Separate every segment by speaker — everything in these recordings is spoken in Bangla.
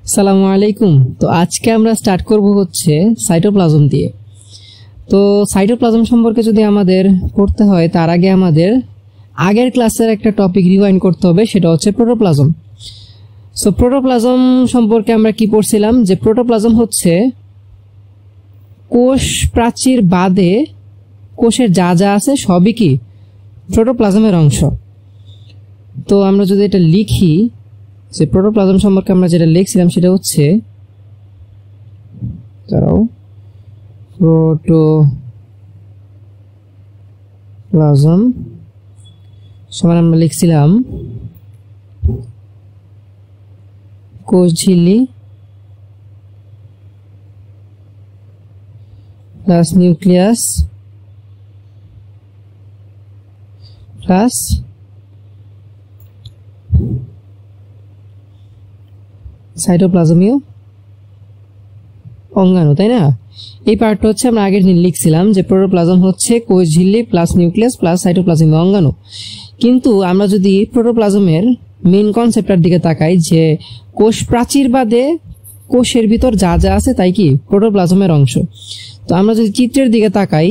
Speaker 1: আসসালামু আলাইকুম। তো আজকে আমরা স্টার্ট করব হচ্ছে সাইটোপ্লাজম দিয়ে। তো সাইটোপ্লাজম সম্পর্কে যদি আমাদের পড়তে হয় তার আগে আমাদের আগের ক্লাসের একটা টপিক রিভাইন্ড করতে হবে, সেটা হচ্ছে প্রোটোপ্লাজম। সো প্রোটোপ্লাজম সম্পর্কে আমরা কি পড়ছিলাম, যে প্রোটোপ্লাজম হচ্ছে কোষ প্রাচীর বাদে কোষের যা যা আছে সবই কি প্রোটোপ্লাজমের অংশ। তো আমরা যদি এটা লিখি, যে প্রোটোপ্লাজম সম্পর্কে আমরা যেটা লিখছিলাম সেটা হচ্ছে প্রোটোপ্লাজম সমান আমরা লিখছিলাম কোষ ঝিল্লি প্লাস নিউক্লিয়াস প্লাস সাইটোপ্লাজমীয় অঙ্গাণু, তাই না? এই পার্টটা হচ্ছে আমরা আগের দিন লিখছিলাম যে প্রোটোপ্লাজম হচ্ছে কোষ ঝিল্লি প্লাস নিউক্লিয়াস প্লাস সাইটোপ্লাজমীয় অঙ্গাণু। কিন্তু আমরা যদি প্রোটোপ্লাজমের মেইন কনসেপ্টটার দিকে তাকাই, যে কোষ প্রাচীর বাদে কোষের ভিতর যা যা আছে তাই কি প্রোটোপ্লাজমের অংশ। তো আমরা যদি চিত্রের দিকে তাকাই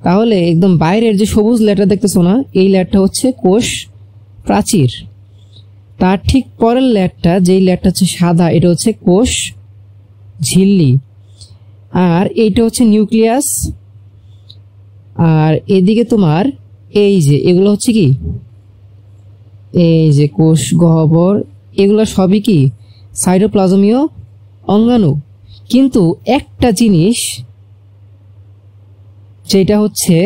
Speaker 1: তাহলে একদম বাইরের যে সবুজ লেয়ারটা দেখতেছো না, এই লেয়ারটা হচ্ছে কোষ প্রাচীর। তার ঠিক পরের লেয়ারটা, যেই লেয়ারটা হচ্ছে সাদা, এটা হচ্ছে কোষ ঝিল্লি, আর এইটা হচ্ছে নিউক্লিয়াস। আর এদিকে তোমার এই যে এগুলো হচ্ছে কি, এই যে কোষ গহ্বর, এগুলো সবই কি সাইটোপ্লাজমীয় অঙ্গাণু। কিন্তু একটা জিনিস যেটা হচ্ছে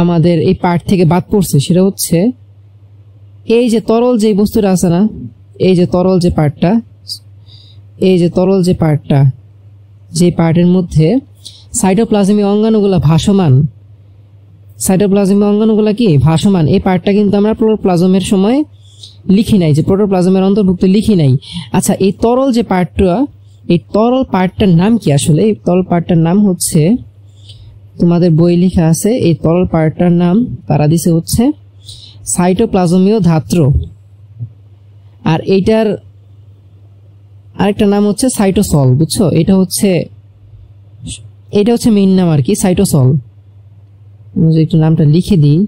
Speaker 1: আমাদের এই পার্ট থেকে বাদ পড়ছে, সেটা হচ্ছে এই যে তরল যে বস্তুটা আছে না, এই যে তরল যে পার্টটা, এই যে তরল যে পার্টটা, যে পার্টের মধ্যে সাইটোপ্লাজমীয় অঙ্গাণুগুলা ভাসমান, সাইটোপ্লাজমীয় অঙ্গাণুগুলা কি ভাসমান, এই পার্টটা কিন্তু আমরা প্রোটোপ্লাজমের সময় লিখি নাই, যে প্রোটোপ্লাজমের অন্তর্ভুক্ত লিখি নাই। আচ্ছা, এই তরল যে পার্টটা, এই তরল পার্টটার নাম কি আসলে? এই তরল পার্টটার নাম হচ্ছে, তোমাদের বই লেখা আছে, এই তরল পার্টটার নাম তারা দিছে হচ্ছে সাইটোপ্লাজমীয় ধাত্র। আর এইটার আরেকটা নাম হচ্ছে সাইটোসল, বুঝছো? এটা হচ্ছে মেইন নাম আর কি, সাইটোসল। একটু নামটা লিখে দিই।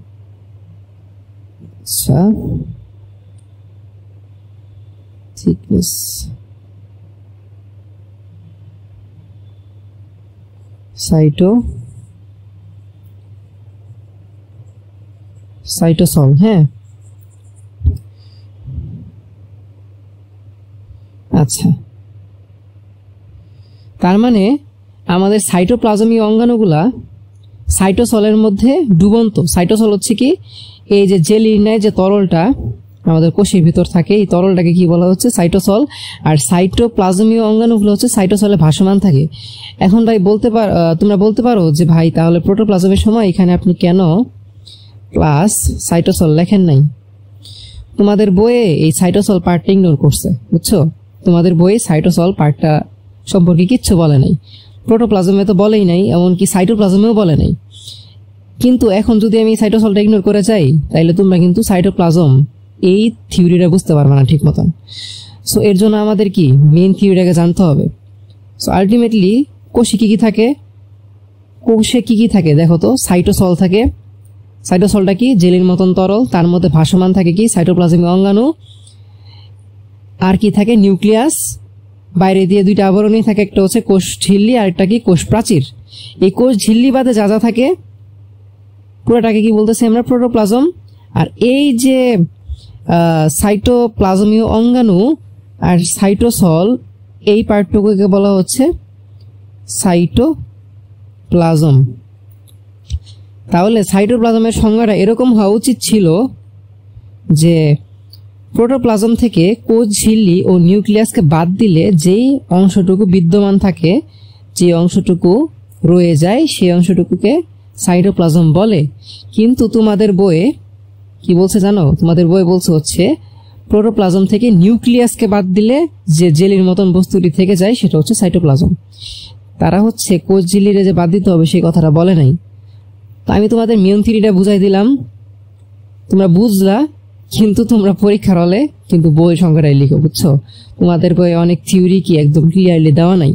Speaker 1: আচ্ছা, থিকনেস সাইটোসল, হ্যাঁ। আচ্ছা, তার মানে আমাদের সাইটোপ্লাজমীয় অঙ্গাণুগুলা সাইটোসলের মধ্যে ডুবন্ত। সাইটোসল হচ্ছে কি, এই যে জেলির ন্যায় যে তরলটা আমাদের কোষের ভিতর থাকে, এই তরলটাকে কি বলা হচ্ছে? সাইটোসল। আর সাইটোপ্লাজমীয় অঙ্গাণুগুলো হচ্ছে সাইটোসলে ভাসমান থাকে। এখন ভাই তোমরা বলতে পারো যে ভাই তাহলে প্রোটোপ্লাজমের সময় এখানে আপনি কেন প্লাস সাইটোসল লেখেন নাই? তোমাদের বইয়ে এই সাইটোসল পার্টটা ইগনোর করছে, বুঝছো? তোমাদের বইয়ে সাইটোসল পার্টটা সম্পর্কে কিচ্ছু বলে নাই, প্রোটোপ্লাজমে তো বলেই নাই, এমনকি সাইটোপ্লাজমেও বলে নাই। কিন্তু এখন যদি আমি সাইটোসলটা ইগনোর করে যাই, তাইলে তোমরা কিন্তু সাইটোপ্লাজম এই থিওরিটা বুঝতে পারবে না ঠিক মতন। সো এর জন্য আমাদের কি মেইন থিওরিটাকে জানতে হবে। সো আলটিমেটলি কোষে কি কি থাকে? কোষে কি কি থাকে দেখো তো। সাইটোসল থাকে। সাইটোসলটা কি? জেলির মতন তরল, তার মধ্যে ভাসমান থাকে কি সাইটোপ্লাজমীয় অঙ্গাণু। আর কি থাকে? নিউক্লিয়াস। বাইরে দিয়ে দুইটা আবরণী থাকে, একটা হচ্ছে কোষ ঝিল্লি আর একটা কি কোষ প্রাচীর। এই কোষ ঝিল্লি বাদে যা যা থাকে পুরোটাকে কি বলতেছি আমরা? প্রোটোপ্লাজম। আর এই যে সাইটোপ্লাজমীয় অঙ্গাণু আর সাইটোসল, এই পার্টটুকুকে বলা হচ্ছে সাইটোপ্লাজম। তাহলে সাইটোপ্লাজমের সংজ্ঞাটা এরকম হওয়া উচিত ছিল যে প্রোটোপ্লাজম থেকে কোষ ঝিল্লি ও নিউক্লিয়াসকে বাদ দিলে যেই অংশটুকু বিদ্যমান থাকে, যে অংশটুকু রয়ে যায়, সেই অংশটুকুকে সাইটোপ্লাজম বলে। কিন্তু তোমাদের বইয়ে কি বলছে জানো? তোমাদের বই বলছে হচ্ছে প্রোটোপ্লাজম থেকে নিউক্লিয়াসকে বাদ দিলে যে জেলির মতন বস্তুটি থেকে যায় সেটা হচ্ছে সাইটোপ্লাজম। তারা হচ্ছে কোষ ঝিল্লিরে যে বাদ দিতে হবে সেই কথাটা বলে নাই। তো আমি তোমাদের মেইন থিওরিটা বুঝাই দিলাম, তোমরা বুঝলা, কিন্তু তোমরা পরীক্ষার হলে কিন্তু বই সংখ্যাটাই লিখো, বুঝছো? তোমাদের বইয়ে অনেক থিওরি কি একদম ক্লিয়ারলি দেওয়া নাই।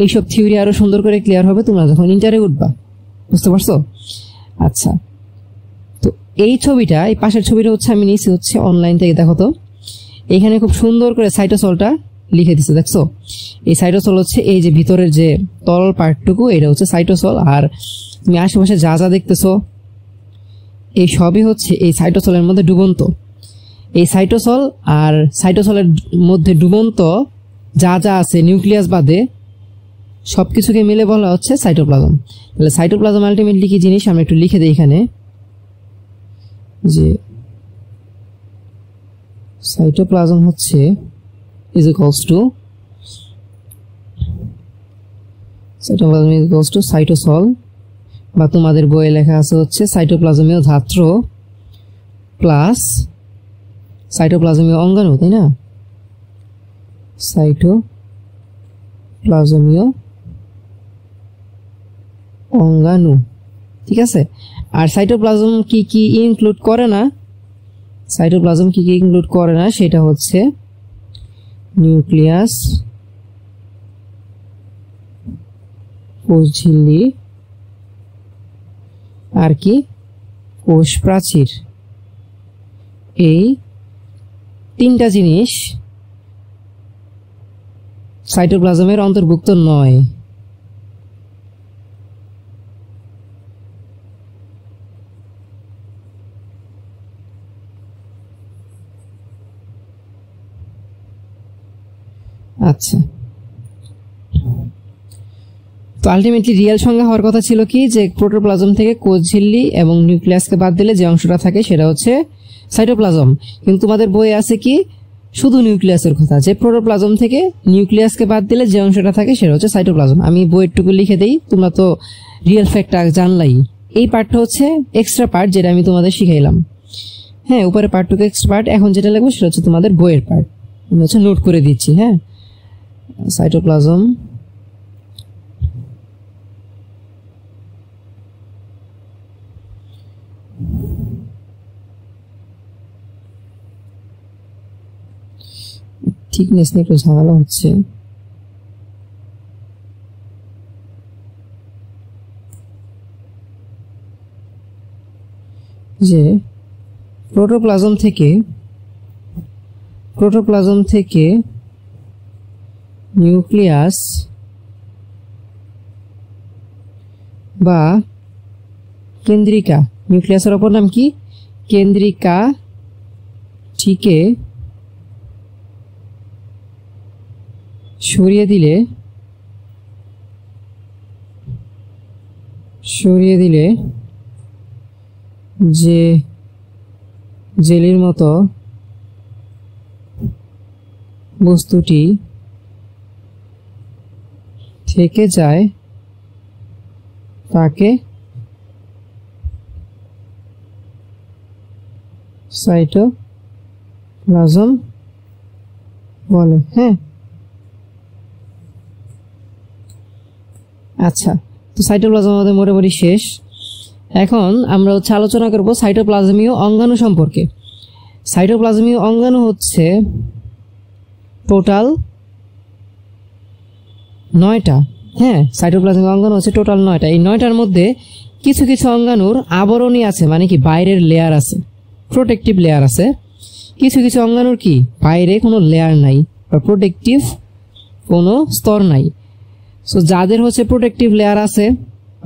Speaker 1: এইসব থিওরি আরো সুন্দর করে ক্লিয়ার হবে তোমরা যখন ইন্টারে উঠবা, বুঝতে পারছো? আচ্ছা, তো এই ছবিটা, এই পাশের ছবিটা হচ্ছে আমি নিয়েছি হচ্ছে অনলাইন থেকে। দেখো তো, এখানে খুব সুন্দর করে সাইটোসলটা লিখে দিচ্ছে, দেখছো? এই সাইটোসল হচ্ছে এই যে ভিতরের যে তরল পার্টটুকু, এটা হচ্ছে সাইটোসল। আর তুমি আশেপাশে যা যা দেখতেছো এই সবই হচ্ছে এই সাইটোসলের মধ্যে ডুবন্ত। এই সাইটোসল আর সাইটোসলের মধ্যে ডুবন্ত যা যা আছে নিউক্লিয়াস বাদে সবকিছুকে মিলে বলা হচ্ছে সাইটোপ্লাজম। তাহলে সাইটোপ্লাজম আলটিমেটলি কি জিনিস আমরা একটু লিখে দিই এখানে, যে সাইটোপ্লাজম হচ্ছে is equals to cytoplasm is equals to cytosol, বা তোমাদের বইয়ে লেখা আছে হচ্ছে সাইটোপ্লাজমীয় ধাত্র প্লাস সাইটোপ্লাজমীয় অঙ্গাণু, তাই না? সাইটোপ্লাজমীয় অঙ্গাণু, ঠিক আছে। আর সাইটোপ্লাজম কি কি ইনক্লুড করে না, সাইটোপ্লাজম কি কি ইনক্লুড করে না সেটা হচ্ছে নিউক্লিয়াস, কোষ ঝিল্লি, আর কি কোষ প্রাচীর। এই তিনটা জিনিস সাইটোপ্লাজমের অন্তর্ভুক্ত নয়। আচ্ছা, তো আলটিমেটলি রিয়েল সংজ্ঞা হওয়ার কথা ছিল কি, যে প্রোটোপ্লাজম থেকে কোষ ঝিল্লি এবং নিউক্লিয়াসকে বাদ দিলে যে অংশটা থাকে সেটা হচ্ছে সাইটোপ্লাজম। কিন্তু তোমাদের বইয়ে আছে কি শুধু নিউক্লিয়াসের কথা, যে প্রোটোপ্লাজম থেকে নিউক্লিয়াসকে বাদ দিলে যে অংশটা থাকে সেটা হচ্ছে সাইটোপ্লাজম। আমি বইয়েরটুকু লিখে দেই, তোমরা তো রিয়েল ফ্যাক্টটা জানলাই। এই পার্টটা হচ্ছে এক্সট্রা পার্ট, যেটা আমি তোমাদের শিখাইলাম। হ্যাঁ, উপরে পার্টটুকু এক্সট্রা পার্ট। এখন যেটা লিখবো সেটা হচ্ছে তোমাদের বইয়ের পার্ট। আমি হচ্ছে নোট করে দিচ্ছি। হ্যাঁ, সাইটোপ্লাজম থিকনেস নিয়ে একটু ঝামেলা হচ্ছে। যে প্রোটোপ্লাজম থেকে নিউক্লিয়াস বা কেন্দ্রিকা, নিউক্লিয়াসের অপর নাম কি কেন্দ্রিকা, ঠিকে সরিয়ে দিলে যে জেলির মতো বস্তুটি থেকে যায় তাকে সাইটোপ্লাজম বলে। হ্যাঁ, আচ্ছা, তো সাইটোপ্লাজম আমাদের মোটামুটি শেষ। এখন আমরা হচ্ছে আলোচনা করব সাইটোপ্লাজমীয় অঙ্গাণু সম্পর্কে। সাইটোপ্লাজমীয় অঙ্গাণু হচ্ছে টোটাল 9টা। হ্যাঁ, সাইটোপ্লাজমীয় অঙ্গাণু হচ্ছে টোটাল 9টা। এই 9টার মধ্যে কিছু কিছু অঙ্গাণুর আবরণী আছে, মানে কি বাইরের লেয়ার আছে, প্রোটেক্টিভ লেয়ার আছে। কিছু কিছু অঙ্গাণুর কি বাইরে কোনো লেয়ার নাই বা প্রোটেক্টিভ কোনো স্তর নাই। সো যাদের হচ্ছে প্রোটেক্টিভ লেয়ার আছে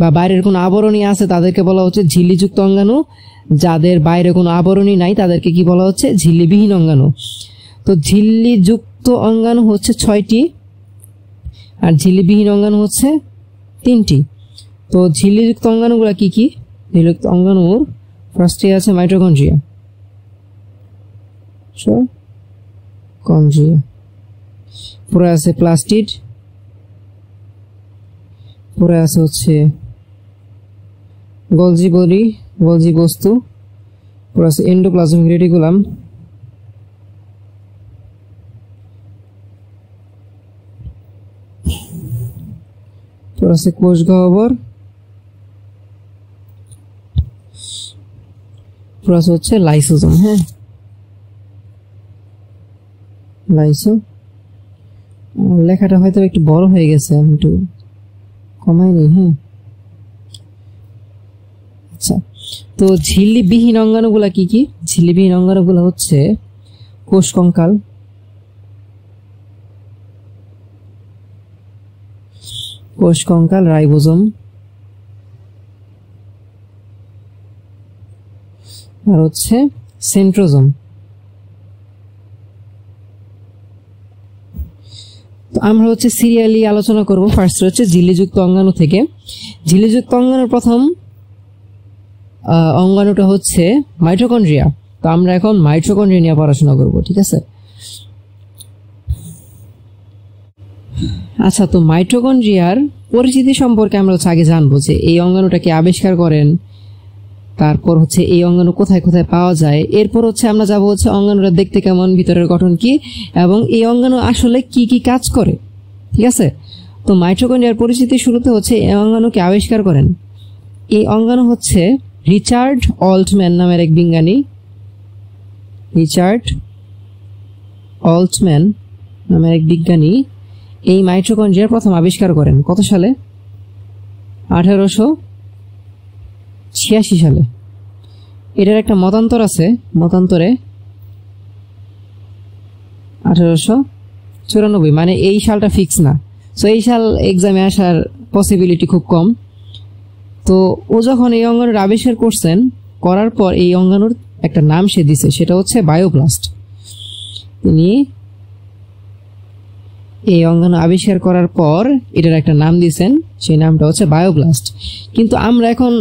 Speaker 1: বা বাইরের কোনো আবরণী আছে তাদেরকে বলা হচ্ছে ঝিল্লিযুক্ত অঙ্গাণু। যাদের বাইরে কোনো আবরণী নাই তাদেরকে কি বলা হচ্ছে ঝিল্লিবিহীন অঙ্গাণু। তো ঝিল্লিযুক্ত অঙ্গাণু হচ্ছে 6টি আর ঝিল্লিবিহীন অঙ্গাণু হচ্ছে 3টি। তো ঝিল্লিযুক্ত অঙ্গাণুগুলো কি কি? ঝিল্লিযুক্ত অঙ্গাণুর ফার্স্টে আছে মাইটোকন্ড্রিয়া, পরে আছে প্লাস্টিড, পরে আছে হচ্ছে গলজি বস্তু, পরে আছে এন্ডোপ্লাজমিক রেটিকুলাম, পরে আছে কোষ গহ্বর, পরে আছে হচ্ছে লাইসোজোম। হ্যাঁ, লাইসো, লেখাটা হয়তো একটু বড় হয়ে গেছে, আমি একটু কমাই নি। হ্যাঁ, আচ্ছা, তো ঝিল্লিবিহীন অঙ্গাণুগুলা কি কি? ঝিল্লিবিহীন অঙ্গাণুগুলা হচ্ছে কোষ কঙ্কাল, কোষ কঙ্কাল, রাইবোজোম, আর হচ্ছে সেন্ট্রোজোম। তো আমরা হচ্ছে সিরিয়ালি আলোচনা করব। ফার্স্ট হচ্ছে ঝিল্লিযুক্ত অঙ্গাণু থেকে। ঝিল্লিযুক্ত অঙ্গাণুর প্রথম অঙ্গাণুটা হচ্ছে মাইটোকন্ড্রিয়া। তো আমরা এখন মাইটোকন্ড্রিয়া নিয়ে পড়াশোনা করব, ঠিক আছে? আচ্ছা, তো মাইটোকন্ড্রিয়ার পরিচিতি সম্পর্কে আমরা হচ্ছে আগে জানবো যে এই অঙ্গাণুটাকে আবিষ্কার করেন, তারপর হচ্ছে এই অঙ্গাণু কোথায় কোথায় পাওয়া যায়, এরপর হচ্ছে আমরা যাবো হচ্ছে অঙ্গাণুটা দেখতে কেমন, ভিতরের গঠন কি, এবং এই অঙ্গাণু আসলে কি কি কাজ করে, ঠিক আছে? তো মাইটোকন্ড্রিয়ার পরিচিতি শুরুতে হচ্ছে এই অঙ্গাণুকে আবিষ্কার করেন। এই অঙ্গাণু হচ্ছে রিচার্ড অল্টম্যান নামের এক বিজ্ঞানী, রিচার্ড অল্টম্যান নামের এক বিজ্ঞানী এই মাইটোকন্ড্রিয়ার প্রথম আবিষ্কার করেন। কত সালে? 1886 সালে। এটার একটা মতান্তর আছে, মতান্তরে 1894, মানে এই সালটা ফিক্স না। সো এই সাল এক্সামে আসার পসিবিলিটি খুব কম। তো ও যখন এই অঙ্গাণুর আবিষ্কার করছেন, করার পর এই অঙ্গাণুর একটা নাম সে দিছে, সেটা হচ্ছে বায়োপ্লাস্ট। তিনি এই অঙ্গাণু আবিষ্কার করার পর এটার একটা নাম দিয়েছেন, সেই নামটা হচ্ছে বায়োপ্লাস্ট। কিন্তু আমরা এখন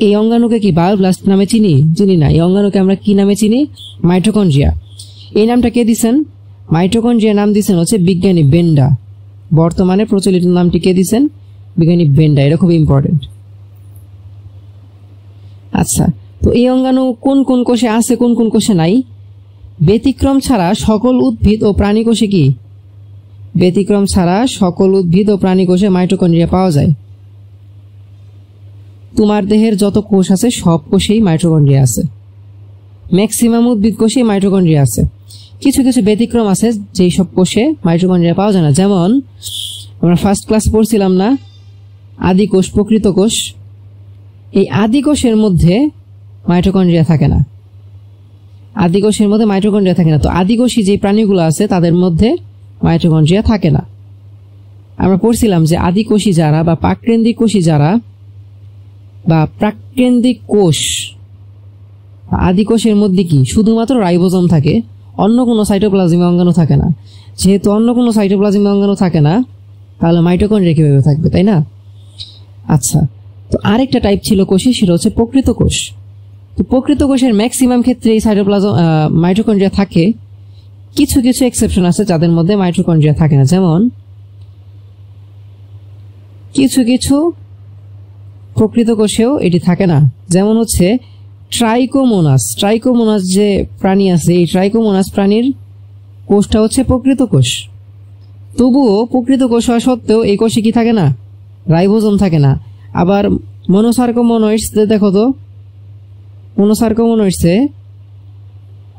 Speaker 1: এই অঙ্গাণুকে কি বায়োপ্লাস্ট নামে চিনি না। এই অঙ্গাণুকে আমরা কি নামে চিনি? মাইটোকন্ড্রিয়া। এই নামটা কে দিছেন? মাইটোকন্ড্রিয়া নাম দিছেন হচ্ছে বিজ্ঞানী বেন্ডা। বর্তমানে প্রচলিত নামটি কে দিছেন? বিজ্ঞানী বেন্ডা। এটা খুব ইম্পর্টেন্ট। আচ্ছা, তো এই অঙ্গাণু কোন কোন কোষে আছে, কোন কোন কোষে নাই? ব্যতিক্রম ছাড়া সকল উদ্ভিদ ও প্রাণী কোষে কি? ব্যতিক্রম ছাড়া সকল উদ্ভিদ ও প্রাণী কোষে মাইটোকন্ড্রিয়া পাওয়া যায়। তোমার দেহের যত কোষ আছে সব কোষেই মাইটোকন্ড্রিয়া আছে। ম্যাক্সিমাম উদ্ভিদ কোষেই মাইটোকন্ড্রিয়া আছে। কিছু কিছু ব্যতিক্রম আছে যেই সব কোষে মাইটোকন্ড্রিয়া পাওয়া যায় না। যেমন আমরা ফার্স্ট ক্লাসে পড়ছিলাম না, আদি কোষ, প্রকৃত কোষ। এই আদি কোষের মধ্যে মাইটোকন্ড্রিয়া থাকে না। আদি কোষের মধ্যে মাইটোকন্ড্রিয়া থাকে না। তো আদিকোষী যে প্রাণীগুলো আছে তাদের মধ্যে মাইটোকন্ড্রিয়া থাকে না। আমরা পড়ছিলাম যে আদিকোষী যারা বা প্রাকেন্দ্রিক কোষী যারা বা প্রাকেন্দ্রিক কোষ, আদিকোষের মধ্যে কি শুধুমাত্র রাইবোজোম থাকে, অন্য কোনো সাইটোপ্লাজমিক অঙ্গাণু থাকে না। যেহেতু অন্য কোনো সাইটোপ্লাজমিক অঙ্গাণু থাকে না, তাহলে মাইটোকন্ড্রিয়া কিভাবে থাকবে, তাই না? আচ্ছা, তো আরেকটা টাইপ ছিল কোষে, সেটা হচ্ছে প্রকৃত কোষ। তো প্রকৃত কোষের ম্যাক্সিমাম ক্ষেত্রে এই মাইটোকন্ড্রিয়া থাকে। কিছু কিছু এক্সেপশন আছে যাদের মধ্যে মাইটোকন্ড্রিয়া থাকে না। যেমন কিছু কিছু প্রকৃত কোষেও এটি থাকে না। যেমন হচ্ছে ট্রাইকোমোনাস। ট্রাইকোমোনাস যে প্রাণী আছে, এই ট্রাইকোমোনাস প্রাণীর কোষটা হচ্ছে প্রকৃত কোষ। তবুও প্রকৃত কোষ হওয়া সত্ত্বেও এই কোষে কি থাকে না? রাইবোজোম থাকে না। আবার মনোসার্কোমোনয়েডস দেখো তো, মনোসার্কোমোনয়েডসে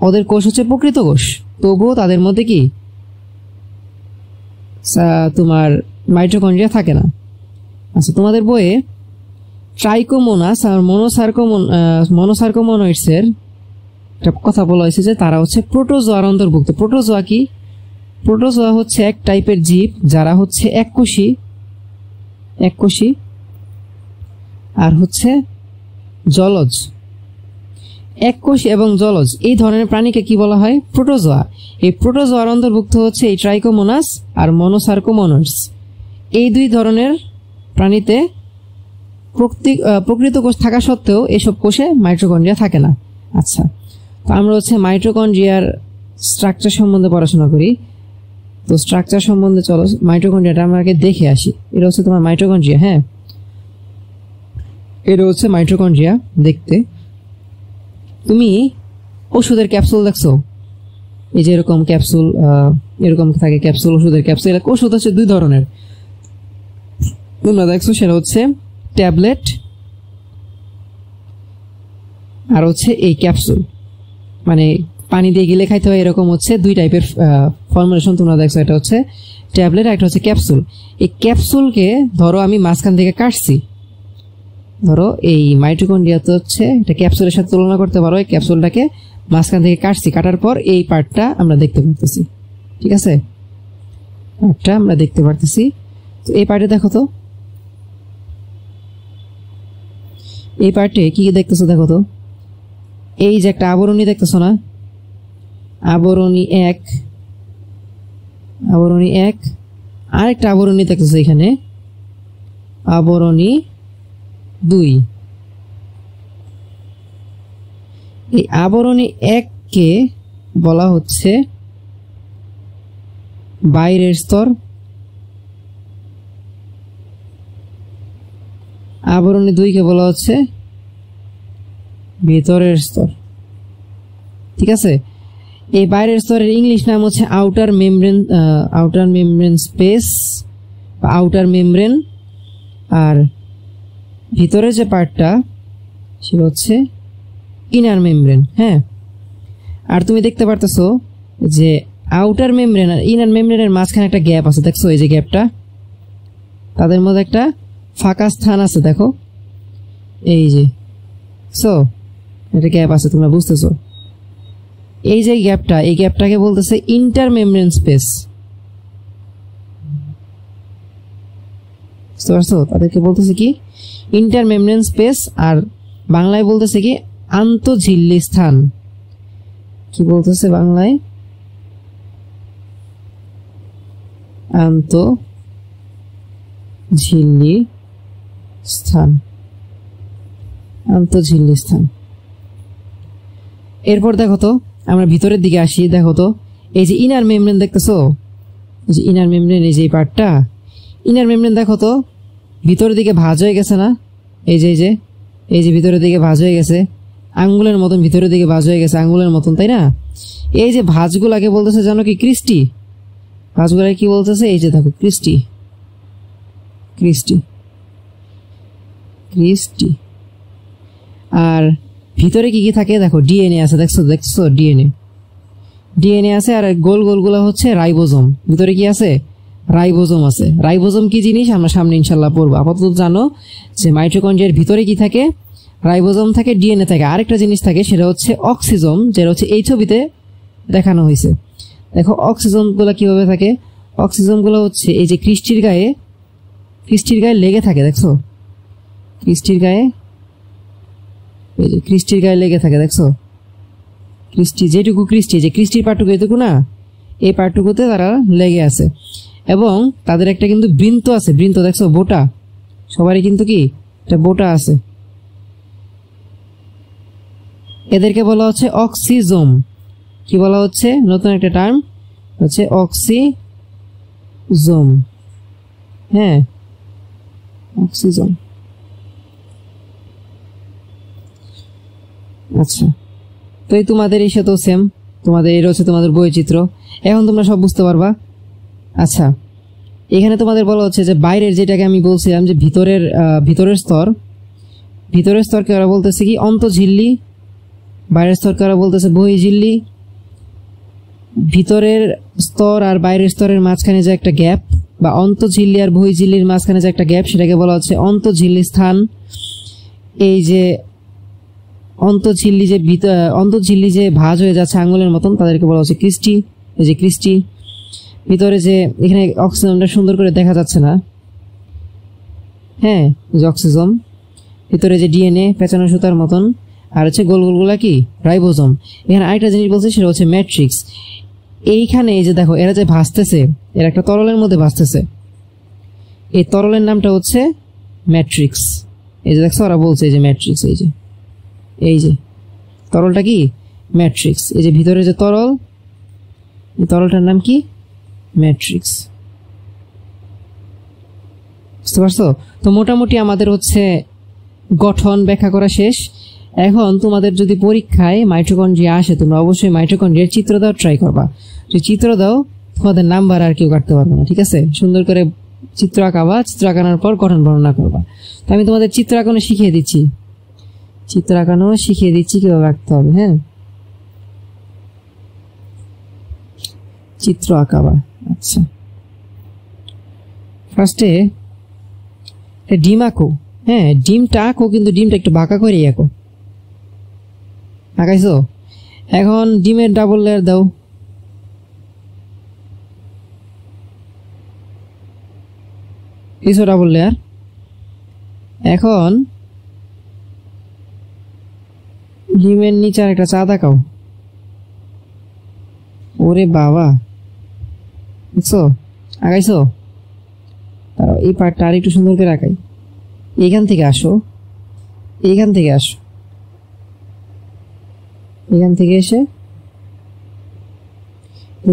Speaker 1: ওদের কোষ হচ্ছে প্রকৃত কোষ, তবুও তাদের মধ্যে কি তোমার মাইটোকন্ড্রিয়া থাকে না। আচ্ছা, তোমাদের বইয়ে ট্রাইকোমোনাস আর মনোসার্কোমোনয়েডসের একটা কথা বলা হয়েছে যে তারা হচ্ছে প্রোটোজোয়ার অন্তর্ভুক্ত। প্রোটোজোয়া কি? প্রোটোজোয়া হচ্ছে এক টাইপের জীব যারা হচ্ছে এককোষী আর হচ্ছে জলজ। এককোষী এবং জলজ এই ধরনের প্রাণীকে কি বলা হয়? প্রোটোজোয়া। এই প্রোটোজোয়ার অন্তর্ভুক্ত হচ্ছে এই ট্রাইকোমোনাস আর মনোসার্কোমোনয়েডস। এই দুই ধরনের প্রাণীতে প্রকৃত কোষ থাকা সত্ত্বেও এসব কোষে মাইটোকন্ড্রিয়া থাকে না। আচ্ছা, তো আমরা হচ্ছে মাইটোকন্ড্রিয়ার স্ট্রাকচার সম্বন্ধে পড়াশোনা করি। তো স্ট্রাকচার সম্বন্ধে চলো, মাইটোকন্ড্রিয়াটা আমরা আগে দেখে আসি। এটা হচ্ছে তোমার মাইটোকন্ড্রিয়া। হ্যাঁ, এটা হচ্ছে মাইটোকন্ড্রিয়া দেখতে। তুমি ওষুধের ক্যাপসুল দেখছো? এই যে এরকম ক্যাপসুল, এরকম থাকে ক্যাপসুল, ওষুধের ক্যাপসুল। ওষুধ হচ্ছে দুই ধরনের, তোমরা দেখছো, সেটা হচ্ছে ট্যাবলেট আর হচ্ছে এই ক্যাপসুল, মানে পানি দিয়ে গিলে খাইতে হয়, এরকম হচ্ছে 2 টাইপের ফর্মুলেশন তোমরা দেখছো। এটা হচ্ছে ট্যাবলেট, একটা হচ্ছে ক্যাপসুল। এই ক্যাপসুলকে ধরো আমি মাঝখান থেকে কাটছি, ধরো এই মাইটোকন্ড্রিয়া তো হচ্ছে এটা ক্যাপসুলের সাথে তুলনা করতে পারো। এই ক্যাপসুলটাকে মাঝখান থেকে কাটছি, কাটার পর এই পার্টটা আমরা দেখতে পারতেছি, ঠিক আছে, পার্টটা আমরা দেখতে পারতেছি। তো এই পার্টে দেখো তো, এই পার্টে কি কি দেখতেছো দেখো তো। এই যে একটা আবরণী দেখতেছো না, আবরণী 1, আবরণী 1, আরেকটা আবরণী দেখতেছো এখানে, আবরণী 2। এই আবরণী 1 কে বলা হচ্ছে বাইরের স্তর, আবরণী 2 কে বলা হচ্ছে ভিতরের স্তর, ঠিক আছে। এই বাইরের স্তরের ইংলিশ নাম হচ্ছে outer membrane, outer membrane space বা আউটার মেমব্রেন। আর ভিতরের যে পার্টটা সেটা হচ্ছে ইনার মেমব্রেন। হ্যাঁ, আর তুমি দেখতে পারতেছো যে আউটার মেমব্রেন আর ইনার মেমব্রেনের মাঝখানে একটা গ্যাপ আছে, দেখছো এই যে গ্যাপটা, তাদের মধ্যে একটা ফাঁকা স্থান আছে, দেখো এই যে, সো একটা গ্যাপ আছে, তোমরা বুঝতেছো। এই যে গ্যাপটা, এই গ্যাপটাকে বলতেছে ইন্টার মেমব্রেন স্পেস, বুঝতে পারছো? তাদেরকে বলতেছে কি ইন্টার মেমব্রেন স্পেস, আর বাংলায় বলতেছে কি আন্তঃঝিল্লি স্থান। কি বলতেছে বাংলায়? আন্তঃঝিল্লি স্থান, আন্তঃঝিল্লি স্থান। এরপর দেখো তো আমরা ভিতরের দিকে আসি, দেখো তো এই যে ইনার মেমব্রেন দেখতেছো, এই যে ইনার মেমব্রেন, এই যে পার্টটা ইনার মেমব্রেন, দেখো তো ভিতরের দিকে ভাঁজ হয়ে গেছে না, এই যে এই যে ভিতরের দিকে ভাঁজ হয়ে গেছে, আঙ্গুলের মতন ভিতরের দিকে ভাঁজ হয়ে গেছে, আঙ্গুলের মতন, তাই না? এই যে ভাঁজগুলাকে বলতেছে জানো কি ক্রিস্টি, ভাঁজগুলাকে কি বলতেছে? এই যে দেখো ক্রিস্টি, ক্রিস্টি, ক্রিস্টি। আর ভিতরে কি কি থাকে দেখো, ডিএনএ আছে, দেখছো ডিএনএ, ডিএনএ আছে। আর গোল গোলগুলো হচ্ছে রাইবোজোম। ভিতরে কি আছে? রাইবোজোম আছে। রাইবোজোম কি জিনিস আমরা সামনে ইনশাল্লাহ পড়বো। আপাতত জানো যে মাইটোকন্ড্রিয়ার ভিতরে কি থাকে, রাইবোজোম থাকে, ডিএনএ থাকে। আরেকটা জিনিস থাকে সেটা হচ্ছে অক্সিজোম, যেটা হচ্ছে এই ছবিতে দেখানো হয়েছে। দেখো অক্সিজোম গুলো কিভাবে থাকে, অক্সিজোম গুলো হচ্ছে এই যে ক্রিস্টির গায়ে, ক্রিস্টির গায়ে লেগে থাকে, দেখছো ক্রিস্টির গায়ে, এই যে ক্রিস্টির গায়ে লেগে থাকে, দেখছো ক্রিস্টি, যেটুকু ক্রিস্টি, যে ক্রিস্টির পার্টটুকু এটুকু না, এই পার্টটুকুতে তারা লেগে আছে। এবং তাদের একটা কিন্তু বৃন্ত আছে, বৃন্ত দেখছো, বোটা, সবারই কিন্তু কি একটা বোটা আছে। এদেরকে বলা হচ্ছে অক্সিজোম। কি বলা হচ্ছে? নতুন একটা টার্ম হচ্ছে অক্সিজোম। হ্যাঁ, অক্সিজোম। আচ্ছা, তো এই তোমাদের এই সাথেও সেম, তোমাদের এটা হচ্ছে তোমাদের বৈচিত্র্য। এখন তোমরা সব বুঝতে পারবা। আচ্ছা, এখানে তোমাদের বলা হচ্ছে যে বাইরের, যেটাকে আমি বলছিলাম যে ভিতরের স্তর, ভিতরের স্তরকে ওরা বলতেছে কি অন্তঃঝিল্লি, বাইরের স্তরকে ওরা বলতেছে বহিঃঝিল্লি। ভিতরের স্তর আর বাইরের স্তরের মাঝখানে যে একটা গ্যাপ, বা অন্তঃঝিল্লি আর বহিঃঝিল্লির মাঝখানে যে একটা গ্যাপ, সেটাকে বলা হচ্ছে অন্তঃঝিল্লি স্থান। এই যে অন্তঃঝিল্লি যে ভাঁজ হয়ে যাচ্ছে আঙ্গুলের মতন, তাদেরকে বলা হচ্ছে ক্রিস্টি। এই যে ক্রিস্টি, ভিতরে যে এখানে অক্সিজেনটা সুন্দর করে দেখা যাচ্ছে না, হ্যাঁ যে অক্সিজেন, ভিতরে যে ডিএনএ পেঁচানো সুতার মতন, আর হচ্ছে গোল গোলগুলা কি রাইবোজোম। এখানে আরেকটা জিনিস বলছে সেটা হচ্ছে ম্যাট্রিক্স। এইখানে এই যে দেখো এরা যে ভাসতেছে, এরা একটা তরলের মধ্যে ভাসতেছে, এই তরলের নামটা হচ্ছে ম্যাট্রিক্স। এই যে দেখছো ওরা বলছে এই যে ম্যাট্রিক্স, এই যে তরলটা কি ম্যাট্রিক্স। এই যে ভিতরে যে তরল, এই তরলটার নাম কি ম্যাট্রিক্স। বুঝতে পারছো? তো মোটামুটি আমাদের হচ্ছে গঠন ব্যাখ্যা করা শেষ। এখন তোমাদের যদি পরীক্ষায় মাইটোকন্ড্রিয়া আসে, তোমরা অবশ্যই মাইটোকন্ড্রিয়ার চিত্র দাও, ট্রাই করবা। যদি চিত্র দাও তোমাদের নাম্বার আর কেউ কাটতে পারবে না, ঠিক আছে? সুন্দর করে চিত্র আঁকাবা, চিত্র আঁকানোর পর গঠন বর্ণনা করবা। তো আমি তোমাদের চিত্র আঁকানো শিখিয়ে দিচ্ছি, চিত্র আঁকানো শিখিয়ে দিচ্ছি কিভাবে আঁকতে হবে। হ্যাঁ, চিত্র আঁকাবা। আচ্ছা, ফার্স্টে ডিম আঁকো। হ্যাঁ, ডিমটা আঁকো, কিন্তু ডিমটা একটু বাঁকা করে আঁকো। আঁকাইছো? এখন ডিমের ডাবল লেয়ার দাও। Double layer. এখন ডিমের নিচে আর একটা চাঁদ আঁকাও। ওরে বাবা, দেখছো? আঁকাইছো? এই পার্টটা আর একটু সুন্দর করে আঁকাই। এইখান থেকে আসো, এইখান থেকে আসো, এখান থেকে এসে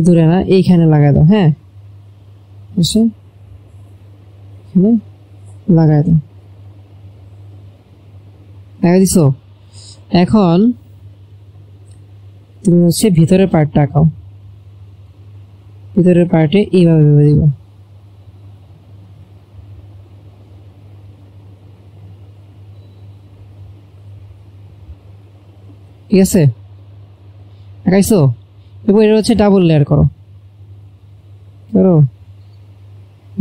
Speaker 1: দূরে না, এইখানে লাগাই দাও। হ্যাঁ, এসে এখানে লাগাই দাও। লাগাই দিছো? এখন তুমি হচ্ছে ভিতরের পার্টটা আঁকাও। ভিতরের পার্টে এইভাবে ভেবে দিবা। ঠিক আছে? আঁকাইছো? এবার এটা হচ্ছে ডাবল লেয়ার করো। করো,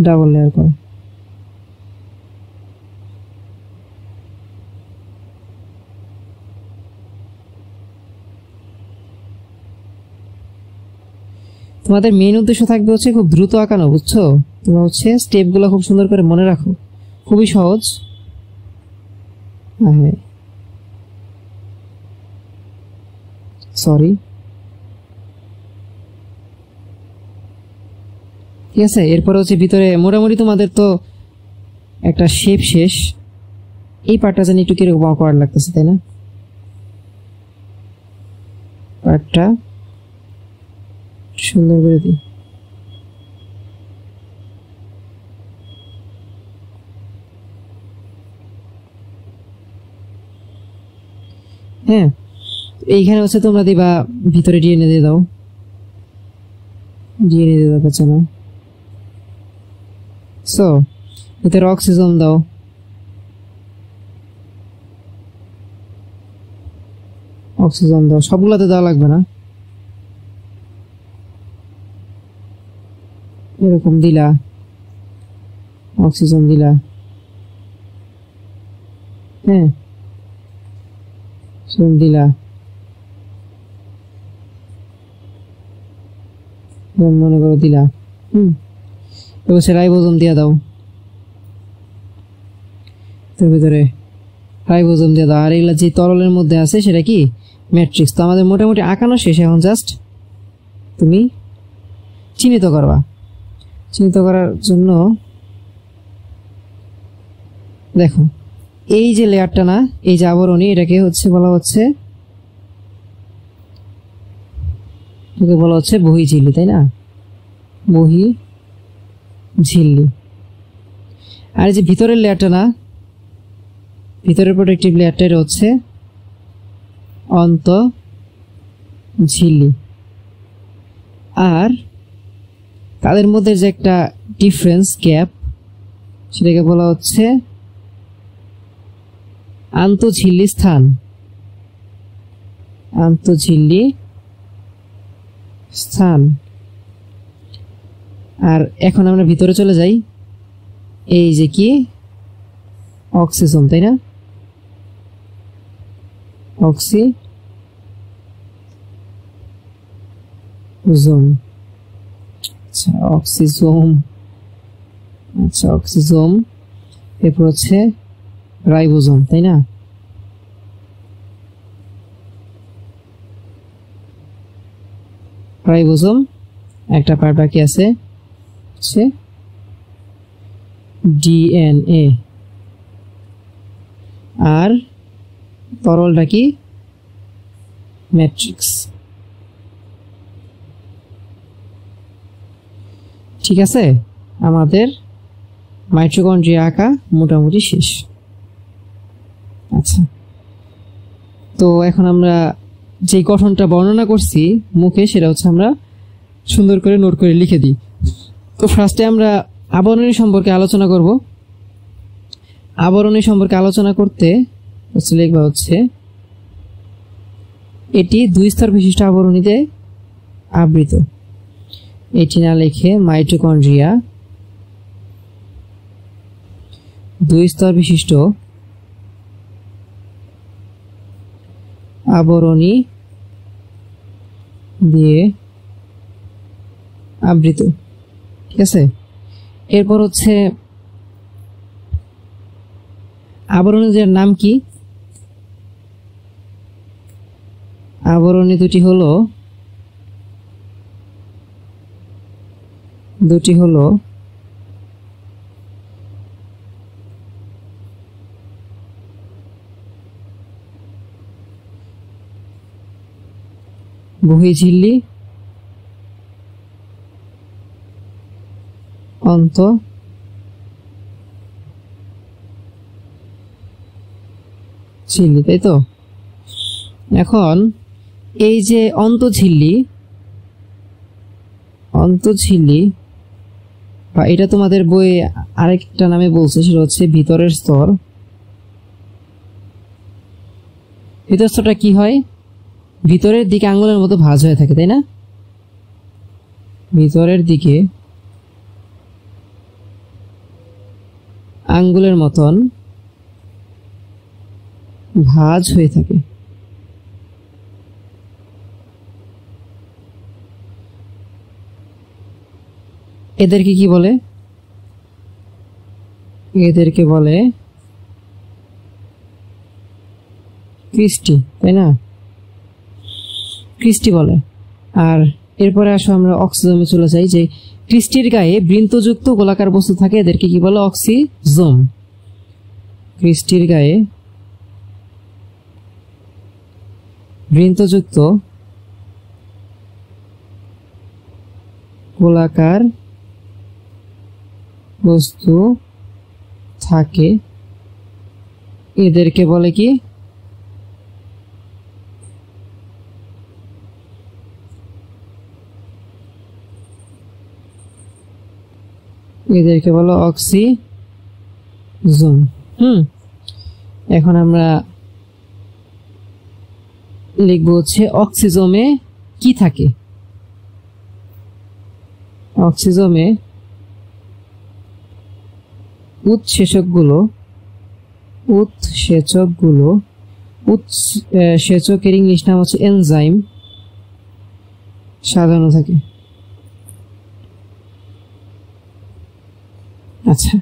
Speaker 1: ডাবল লেয়ার করো। তোমাদের মেইন উদ্দেশ্য থাকবে হচ্ছে খুব দ্রুত আঁকানো, বুঝছো? তোমরা হচ্ছে স্টেপগুলো খুব সুন্দর করে মনে রাখো, খুবই সহজ। হ্যাঁ, সরি। ঠিক আছে, এরপরে হচ্ছে ভিতরে মোটামুটি তোমাদের তো একটা শেপ শেষ। এই পার্টটা জানি একটু কিরকম অকওয়ার্ড লাগতেছে, তাই না? পার্টটা সুন্দর করে দিই। হ্যাঁ, এইখানে হচ্ছে তোমরা দিবা ভিতরে ডিএনএ দিয়ে দাও। ডিএনএ দিয়ে দাও পেছনে। সো ভিতরে অক্সিজেন দাও। অক্সিজেন দাও, সবগুলাতে দেওয়া লাগবে না। এরকম দিলা, অক্সিজেন দিলা। হ্যাঁ, দিলা। মনে করো দিলা। এবার সে রাইবোজোম দিয়ে দাও। তোর ভিতরে রাইবোজোম দিয়ে দাও। আর এগুলা যে তরলের মধ্যে আছে সেটা কি? ম্যাট্রিক্স। তো আমাদের মোটামুটি আঁকানো শেষ। এখন জাস্ট তুমি চিহ্নিত করবা। চিহ্নিত করার জন্য দেখো, এই যে লেয়ারটা না, এই যে আবরণী, এটাকে হচ্ছে বলা হচ্ছে বহি ঝিল্লি, তাই না? বহি ঝিল্লি। আর এই যে ভিতরের লেয়ারটা না, ভিতরের প্রোটেক্টিভ লেয়ারটা, এটা হচ্ছে অন্তঃঝিল্লি। আর তাদের মধ্যে যে একটা ডিফারেন্স, গ্যাপ, সেটাকে বলা হচ্ছে আন্তঃঝিল্লি স্থান। আন্তঃঝিল্লি স্থান। আর এখন আমরা ভিতরে চলে যাই। এই যে কি অক্সিজোম, তাই না? অক্সিজোম। আচ্ছা, অক্সিজোম। আচ্ছা, অক্সিজোম। এরপর হচ্ছে রাইবোজোম, তাই না? রাইবোজোম একটা পার্ট বাকি আছে, হচ্ছে ডিএনএ। আর তরলটা কি? ম্যাট্রিক্স। ঠিক আছে, আমাদের মাইটোকন্ড্রিয়া আঁকা মোটামুটি শেষ। আচ্ছা, তো এখন আমরা যে গঠনটা বর্ণনা করছি মুখে, সেটা হচ্ছে আমরা সুন্দর করে নোট করে লিখে দিই। তো ফার্স্টে আমরা আবরণী সম্পর্কে আলোচনা করব। আবরণী সম্পর্কে আলোচনা করতে লিখবা হচ্ছে এটি 2 স্তর বিশিষ্ট আবরণীতে আবৃত। এটি না লিখে মাইটোকন্ড্রিয়া 2 স্তর বিশিষ্ট আবরণী দিয়ে আবৃত। ঠিক আছে, এরপর হচ্ছে আবরণীদের নাম কি? আবরণী দুটি হলো বহিঃঝিল্লি, অন্তঃঝিল্লি, তাই তো? এখন এই যে অন্তঃঝিল্লি বা এটা তোমাদের বইয়ে আরেকটা নামে বলছে, সেটা হচ্ছে ভিতরের স্তর। ভিতরের স্তরটা কি হয়? ভিতরের দিকে আঙ্গুলের মতো ভাঁজ হয়ে থাকে, তাই না? ভিতরের দিকে আঙ্গুলের মতন ভাঁজ হয়ে থাকে। এদেরকে কি বলে? এদেরকে বলে ক্রিস্টি, তাই না? ক্রিস্টি বলে। আর এরপরে আসো আমরা অক্সিজমে চলে যাই। যে ক্রিস্টির গায়ে বৃন্তযুক্ত গোলাকার বস্তু থাকে, এদেরকে কি বলে? অক্সিজোম। ক্রিস্টির গায়ে বৃন্তযুক্ত গোলাকার বস্তু থাকে, এদেরকে বলে কি? এদেরকে বলো অক্সিজোম। এখন আমরা লিখবো হচ্ছে অক্সিজোমে কি থাকে। অক্সিজোমে উৎসেচকের ইংলিশ নাম হচ্ছে এনজাইম সাজানো থাকে। আচ্ছা,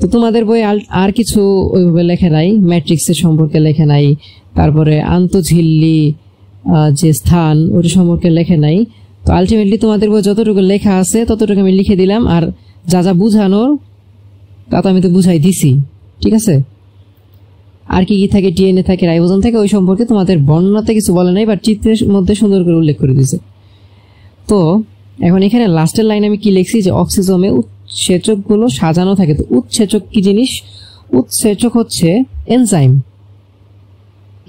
Speaker 1: তো তোমাদের বই আর কিছু ওইভাবে লেখে নাই, ম্যাট্রিক্সের সম্পর্কে লেখে নাই, তারপরে আন্তঃঝিল্লি যে স্থান ওটা সম্পর্কে লেখে নাই। তো আলটিমেটলি তোমাদের বই যতটুকু লেখা আছে ততটুকু আমি লিখে দিলাম, আর যা যা বুঝানোর তা তো আমি তো বুঝাই দিছি। ঠিক আছে, আর কি কি থাকে, ডিএনএ থাকে, রাইবোজোম থাকে, ওই সম্পর্কে তোমাদের বর্ণনাতে কিছু বলে নাই, বাট চিত্রের মধ্যে সুন্দর করে উল্লেখ করে দিয়েছে। তো এখন এখানে লাস্টের লাইন আমি কি লিখছি, যে অক্সিজোমে উৎসেচকগুলো সাজানো থাকে। তো উৎসেচক কি জিনিস? উৎসেচক হচ্ছে এনজাইম।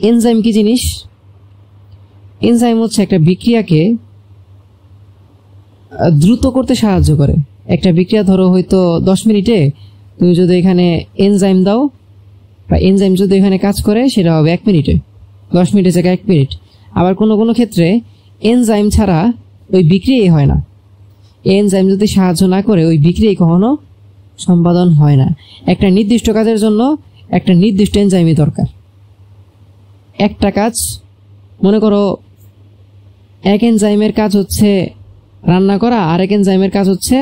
Speaker 1: এনজাইম কি জিনিস? এনজাইম হচ্ছে একটা বিক্রিয়াকে দ্রুত করতে সাহায্য করে। একটা বিক্রিয়া ধরো হয়তো 10 মিনিটে, তুমি যদি এখানে এনজাইম দাও বা এনজাইম যদি এখানে কাজ করে, সেটা হবে 1 মিনিটে, 10 মিনিটের জায়গায় 1 মিনিট। আবার কোনো কোনো ক্ষেত্রে এনজাইম ছাড়া ওই বিক্রিয়াই হয় না। এনজাইম যদি সাহায্য না করে ওই বিক্রিয়া কখনো সম্পাদন হয় না। একটা নির্দিষ্ট কাজের জন্য একটা নির্দিষ্ট এনজাইমই দরকার। একটা কাজ, মনে করো এক এনজাইমের কাজ হচ্ছে রান্না করা, আরেক এনজাইমের কাজ হচ্ছে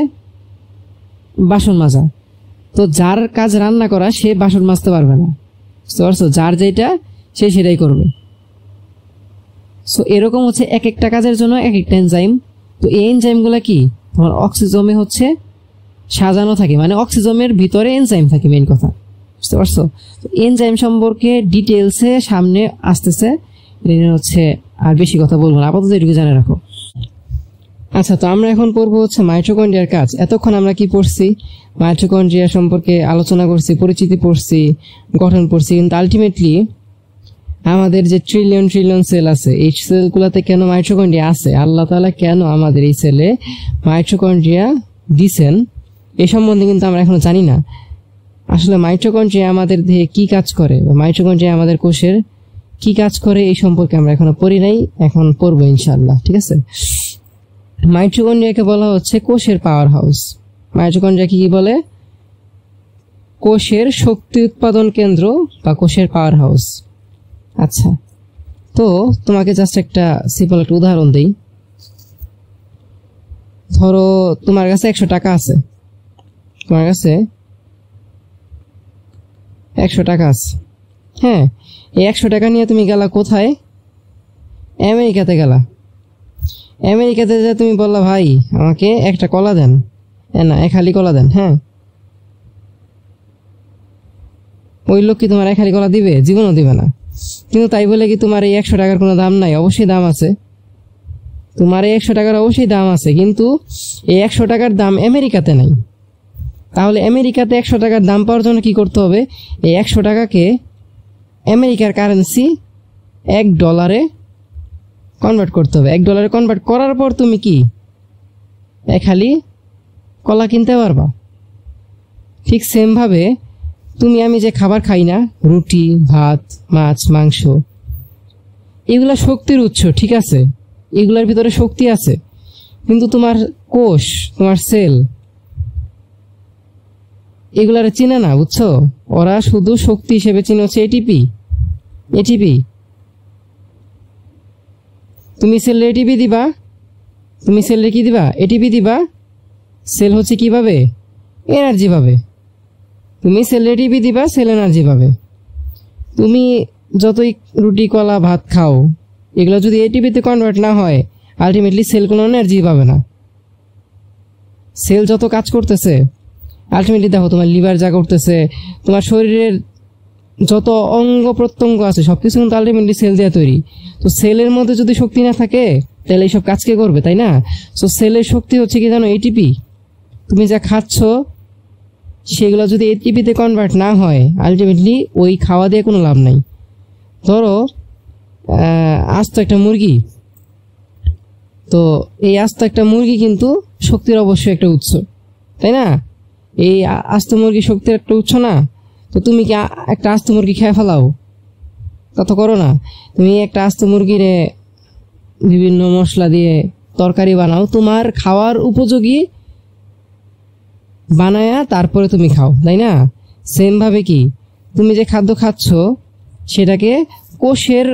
Speaker 1: বাসন মাজা। তো যার কাজ রান্না করা সে বাসন মাজতে পারবে না, বুঝতে পারছো? যার যেটা সে সেটাই করবে। সো এরকম হচ্ছে এক একটা কাজের জন্য এক একটা এনজাইম। তো এই এনজাইমগুলো কি তোমার অক্সিজোমে হচ্ছে সাজানো থাকে, মানে অক্সিজোমের ভিতরে এনজাইম থাকে, মেইন কথা, বুঝতে পারছো? তো এনজাইম সম্পর্কে ডিটেলসে সামনে আসতেছে, হচ্ছে আর বেশি কথা বলবো না, আপাতত এটুকু জানে রাখো। আচ্ছা, তো আমরা এখন পড়বো হচ্ছে মাইটোকন্ড্রিয়ার কাজ। এতক্ষণ আমরা কি পড়ছি? মাইটোকন্ড্রিয়া সম্পর্কে আলোচনা করছি, পরিচিতি পড়ছি, গঠন পড়ছি, কিন্তু আলটিমেটলি আমাদের যে ট্রিলিয়ন সেল আছে, এই সেলগুলোতে কেন মাইটোকন্ড্রিয়া আছে, আল্লাহ তাআলা কেন আমাদের এই সেলে মাইটোকন্ড্রিয়া দিছেন, এ সম্বন্ধে কিন্তু আমরা এখনো জানি না। আসলে মাইটোকন্ড্রিয়া আমাদের দেহে কি কাজ করে, বা মাইটোকন্ড্রিয়া আমাদের কোষের কি কাজ করে, এই সম্পর্কে আমরা এখনো পড়ি নাই, এখন পড়বো ইনশাআল্লাহ। ঠিক আছে, মাইটোকন্ড্রিয়াকে বলা হচ্ছে কোষের পাওয়ার হাউস। মাইটোকন্ড্রিয়াকে কি বলে? কোষের শক্তি উৎপাদন কেন্দ্র বা কোষের পাওয়ার হাউস। আচ্ছা, তো তোমাকে জাস্ট একটা সিম্পল একটা উদাহরণ দিই। ধরো তোমার কাছে 100 টাকা আছে, তোমার কাছে 100 টাকা আছে। হ্যাঁ, এই 100 টাকা নিয়ে তুমি গেলা কোথায়? আমেরিকাতে গেলা। আমেরিকাতে যে তুমি বললা ভাই আমাকে একটা কলা দেন, না এক হালি কলা দেন। হ্যাঁ, ওই লোক কি তোমার এক হালি কলা দিবে? জীবনও দিবে না। কিন্তু তাই বলে কি তোমার এই 100 টাকার কোনো দাম নাই? অবশ্যই দাম আছে। তোমার এই 100 টাকার অবশ্যই দাম আছে, কিন্তু এই 100 টাকার দাম আমেরিকাতে নাই। তাহলে আমেরিকাতে 100 টাকার দাম পাওয়ার জন্য কি করতে হবে? এই 100 টাকাকে আমেরিকার কারেন্সি $1 কনভার্ট করতে হবে। $1 কনভার্ট করার পর তুমি কি এক হালি কলা কিনতে পারবা। ঠিক সেম ভাবে তুমি আমি যে খাবার খাই না, রুটি, ভাত, মাছ, মাংস, এগুলা শক্তির উৎস, ঠিক আছে, এগুলার ভিতরে শক্তি আছে। কিন্তু তোমার কোষ, তোমার সেল এগুলারে চিনে না, বুঝছো? ওরা শুধু শক্তি হিসেবে চিনে হচ্ছে এটিপি। তুমি সেলে এটিপি দিবা, তুমি সেলে কি দিবা? এটিপি দিবা। সেল হচ্ছে কিভাবে? এনার্জি পাবে। তুমি সেল এটিপি দিবা, সেল এনার্জি পাবে। তুমি যতই রুটি, কলা, ভাত খাও, এগুলো যদি এটিপিতে কনভার্ট না হয়, আলটিমেটলি সেল কোনো এনার্জি পাবে না। সেল যত কাজ করতেছে, আলটিমেটলি দেখো তোমার লিভার যা করতেছে, তোমার শরীরের যত অঙ্গ প্রত্যঙ্গ আছে সবকিছু কিন্তু আলটিমেটলি সেল দিয়ে তৈরি। তো সেলের মধ্যে যদি শক্তি না থাকে তাহলে এইসব কাজ কে করবে, তাই না? সো সেলের শক্তি হচ্ছে কি জানো? এটিপি। তুমি যা খাচ্ছ সেগুলো যদি এটিপিতে কনভার্ট না হয়, আলটিমেটলি ওই খাওয়া দিয়ে কোনো লাভ নাই। ধরো আস্ত একটা মুরগি, তো এই আস্ত একটা মুরগি কিন্তু শক্তির অবশ্যই একটা উৎস, তাই না? এই আস্ত মুরগি শক্তির একটা উৎস না? তো তুমি কি একটা আস্ত মুরগি খেয়ে ফেলাও? তা তো করো না। তুমি একটা আস্ত মুরগিরে বিভিন্ন মশলা দিয়ে তরকারি বানাও, তোমার খাওয়ার উপযোগী বানায়া তারপরে তুমি খাও, তাই না? সেম ভাবে কি তুমি যে খাদ্য খাচ্ছ সেটাকে কোষের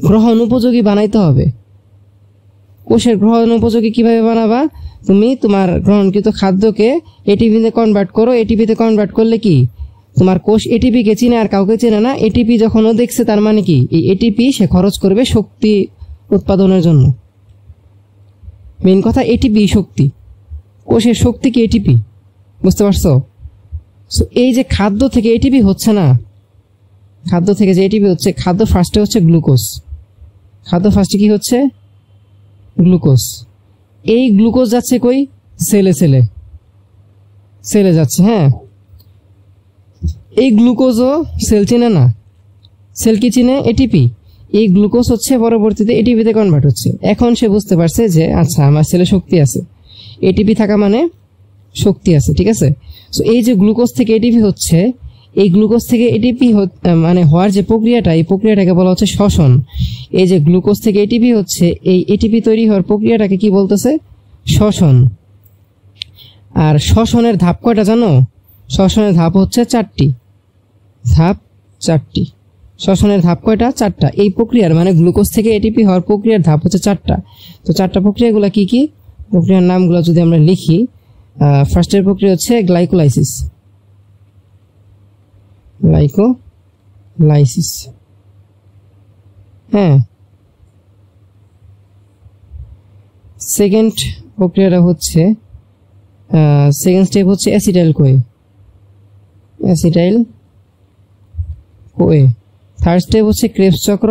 Speaker 1: গ্রহণ উপযোগী বানাইতে হবে। কোষের গ্রহণ উপযোগী কিভাবে বানাবা? তুমি তোমার গ্রহণকৃত খাদ্যকে এটিপিতে কনভার্ট করো। এটিপিতে কনভার্ট করলে কি তোমার কোষ এটিপিকে চিনে আর কাউকে চেনে না। এটিপি যখন ও দেখছে তার মানে কি এই এটিপি সে খরচ করবে শক্তি উৎপাদনের জন্য। মেন কথা এটিপি শক্তি, কোষের শক্তি কি এটিপি, বুঝতে পারছো? সো এই যে খাদ্য থেকে এটিপি হচ্ছে না, খাদ্য থেকে যে এটিপি হচ্ছে, খাদ্য ফার্স্টে হচ্ছে গ্লুকোজ। খাদ্য ফার্স্টে কি হচ্ছে? গ্লুকোজ। এই গ্লুকোজ যাচ্ছে কই? সেলে সেলে সেলে যাচ্ছে। হ্যাঁ, এই গ্লুকোজও সেল চিনে না। সেল কি চিনে? এটিপি। এই গ্লুকোজ হচ্ছে পরবর্তীতে এটিপিতে কনভার্ট হচ্ছে। এখন সে বুঝতে পারছে যে আচ্ছা আমার সেলে শক্তি আছে, এটিপি থাকা মানে শক্তি আছে, ঠিক আছে? সো এই যে গ্লুকোজ থেকে এটিপি হচ্ছে, এই গ্লুকোজ থেকে এটিপি মানে হওয়ার যে প্রক্রিয়াটা, এই প্রক্রিয়াটাকে বলা হচ্ছে শ্বসন। এই যে গ্লুকোজ থেকে এটিপি হচ্ছে, এই এটিপি তৈরি হওয়ার প্রক্রিয়াটাকে কি বলতেছে? শ্বসন। আর শ্বসনের ধাপ কয়টা জানো? শ্বসনের ধাপ হচ্ছে 4টি। ধাপ 4টি। শ্বসনের ধাপ কয়টা? 4টা। এই প্রক্রিয়ার মানে গ্লুকোজ থেকে এটিপি হওয়ার প্রক্রিয়ার ধাপ হচ্ছে 4টা। তো 4টা প্রক্রিয়াগুলো কি কি? প্রক্রিয়ার নামগুলো যদি আমরা লিখি, ফার্স্টের প্রক্রিয়া হচ্ছে গ্লাইকোলাইসিস। গ্লাইকোলাইসিস, হ্যাঁ। সেকেন্ড প্রক্রিয়াটা হচ্ছে, সেকেন্ড স্টেপ হচ্ছে অ্যাসিটাইল কোয়ে। থার্ড স্টেপ হচ্ছে ক্রেবস চক্র।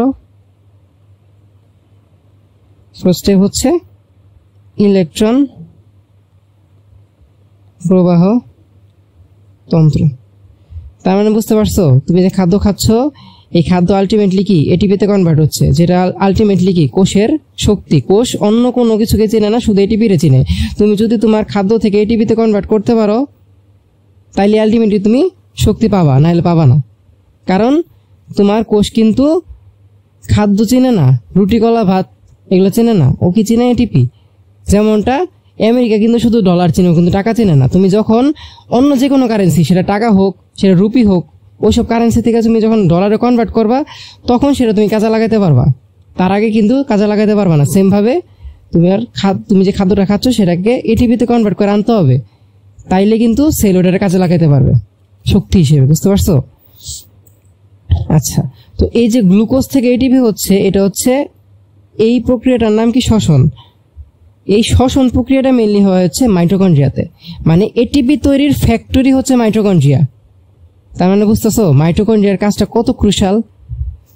Speaker 1: ফোর্থ স্টেপ হচ্ছে ইলেকট্রন প্রবাহ তন্ত্র। তার মানে বুঝতে পারছো, তুমি যে খাদ্য খাচ্ছ এই খাদ্য আলটিমেটলি কি এটিপিতে কনভার্ট হচ্ছে, যেটা আলটিমেটলি কি কোষের শক্তি। কোষ অন্য কোনো কিছুকে চেনে না, শুধু এটিপিরে চিনে। তুমি যদি তোমার খাদ্য থেকে এটিপিতে কনভার্ট করতে পারো তাইলে আলটিমেটলি তুমি শক্তি পাবা, নাহলে পাবা না। কারণ তোমার কোষ কিন্তু খাদ্য চেনে না, রুটি, কলা, ভাত এগুলো চেনে না। ও কি চেনে? এটিপি। যেমনটা আমেরিকা কিন্তু শুধু ডলার চিনে, কিন্তু টাকা চিনে না। তুমি যখন অন্য যে কোনো কারেন্সি, সেটা টাকা হোক, সেটা রুপি হোক, ওইসব কারেন্সি থেকে তুমি যখন ডলারে কনভার্ট করবা, তখন সেটা তুমি কাজে লাগাতে পারবা। তার আগে কিন্তু কাজে লাগাতে পারবা না। সেমভাবে তুমি যে খাদ্যটা খাচ্ছ সেটাকে এটিপিতে কনভার্ট করে আনতে হবে, তাইলে কিন্তু সেল ওটারে কাজে লাগাতে পারবে শক্তি হিসেবে। বুঝতে পারছো? আচ্ছা, তো এই যে গ্লুকোজ থেকে এটিপি হচ্ছে, এটা হচ্ছে এই প্রক্রিয়াটার নাম কি? শ্বসন। এই শ্বসন প্রক্রিয়াটা মেনলি হয় হচ্ছে মাইটোকন্ড্রিয়াতে। মানে এটিপি তৈরির ফ্যাক্টরি হচ্ছে মাইটোকন্ড্রিয়া। তার মানে বুঝতেছো মাইটোকন্ড্রিয়ার কাজটা কত ক্রুশাল।